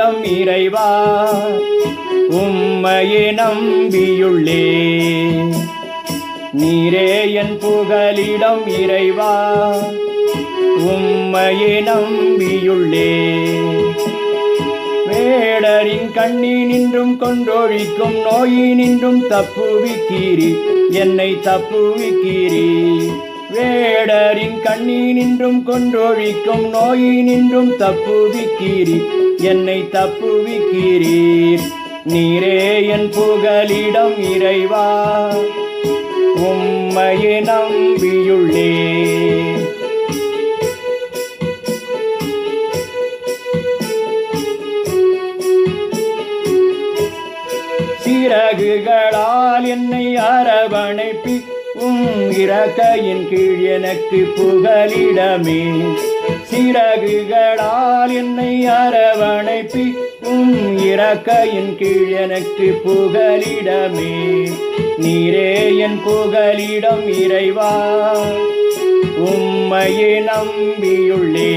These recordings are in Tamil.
புகலிடம் இறைவா உம்மையே நம்பியுள்ளே. நீரே என் புகலிடம் இறைவா உம்மையே நம்பியுள்ளே. வேடரின் கண்ணினின்றும் கொன்றொழிக்கும் நோயினின்றும் தப்புவிக்கீரி என்னை தப்புவிக்கீரி. வேடரின் கண்ணினின்றும் கொன்றொழிக்கும் நோயினின்றும் தப்புவிக்கீரி என்னை தப்புவிக்கிறீர். நீரே என் புகலிடம் இறைவா உம்மையே நம்பியுள்ளே. சிறகுகளால் என்னை அரவணைப்பி இறக்கையின் கீழ் எனக்கு புகலிடமே. சிறகுகளால் என்னை அரவணைப்பி இறக்கையின் கீழ் எனக்கு புகலிடமே. நீரே என் புகலிடம் இறைவா உம்மையே நம்பியுள்ளே.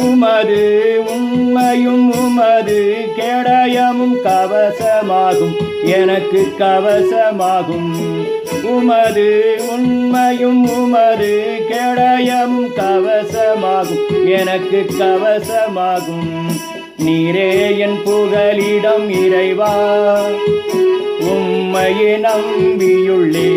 உமது உண்மையும் உமது கேடயமும் கவசமாகும் எனக்கு கவசமாகும். உமது உண்மையும் உமது கேடயமும் கவசமாகும் எனக்கு கவசமாகும். நீரே என் புகலிடம் இறைவா உம்மையே நம்பியுள்ளே.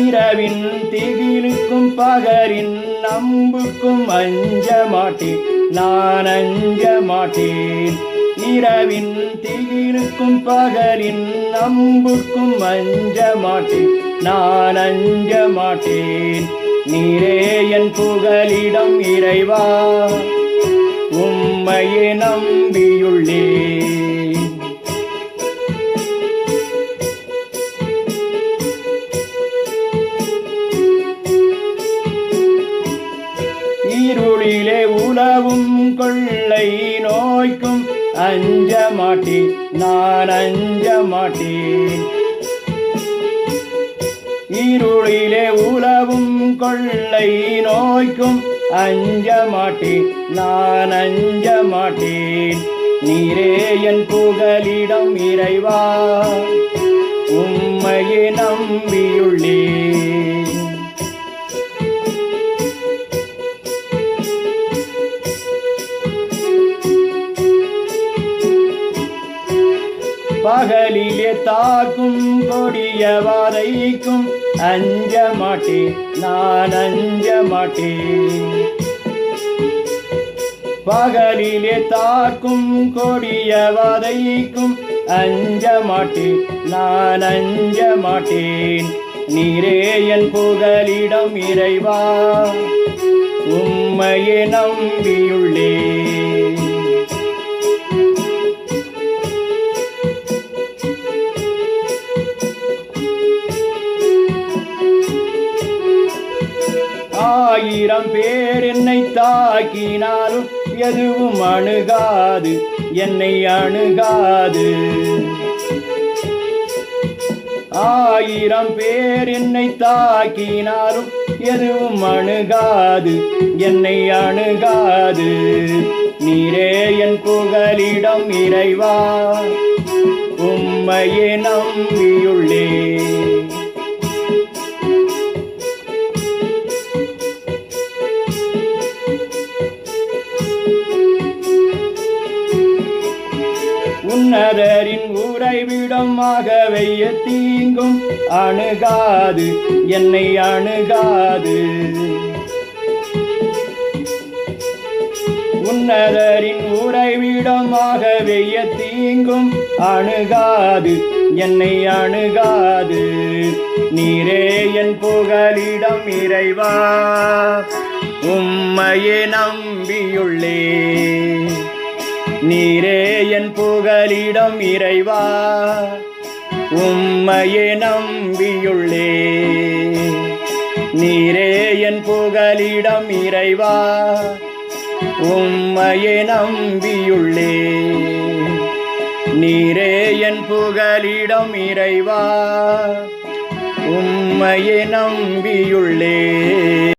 இரவின் திகிலுக்கும் பகரின் நம்புக்கும் அஞ்ச மாட்டேன் நான் அஞ்ச மாட்டேன். இரவின் திகிலுக்கும் பகரின் நம்புக்கும் அஞ்ச மாட்டேன் நான் அஞ்ச மாட்டேன். நீரே என் புகலிடம் இறைவா உம்மையே நம்பியுள்ளே. இருளிலே உலவும் கொள்ளை நோய்க்கும் அஞ்ச மாட்டேன் நான் அஞ்ச மாட்டேன். இருளிலே உலவும் கொள்ளை நோய்க்கும் அஞ்ச மாட்டேன் நான் அஞ்ச மாட்டேன். நீரே என் புகலிடம் இறைவா உம்மையே நம்பியுள்ளே. பகலிலே தாக்கும் கொடிய வாதைக்கும் அஞ்ச மாட்டேன் நான் அஞ்ச மாட்டேன். பகலிலே தாக்கும் கொடிய வாதைக்கும் அஞ்ச மாட்டேன் நான் அஞ்ச மாட்டேன். நீரே என் புகலிடம் இறைவா உம்மையே நம்பியுள்ளே. ஆயிரம் பேர் என்னை தாக்கினாலும் எதுவும் அணுகாது என்னை அணுகாது. ஆயிரம் பேர் என்னை தாக்கினாலும் எதுவும் அணுகாது என்னை அணுகாது. நீரே என் புகலிடம் இறைவா உம்மையே நம்பியுள்ளே. உன்னதரின் உறைவிடமாகவே தீங்கும் அணுகாது என்னை அணுகாது. உன்னதரின் உறைவிடமாகவே தீங்கும் அணுகாது என்னை அணுகாது. நீரே என் புகலிடம் இறைவா உம்மையே நம்பியுள்ளே. நீரே என் புகலிடம் இறைவா உம்மையே நம்பியுள்ளே. நீரே என் புகலிடம் இறைவா, உம்மையே நம்பியுள்ளே. நீரே என் புகலிடம் இறைவா, உம்மையே நம்பியுள்ளே.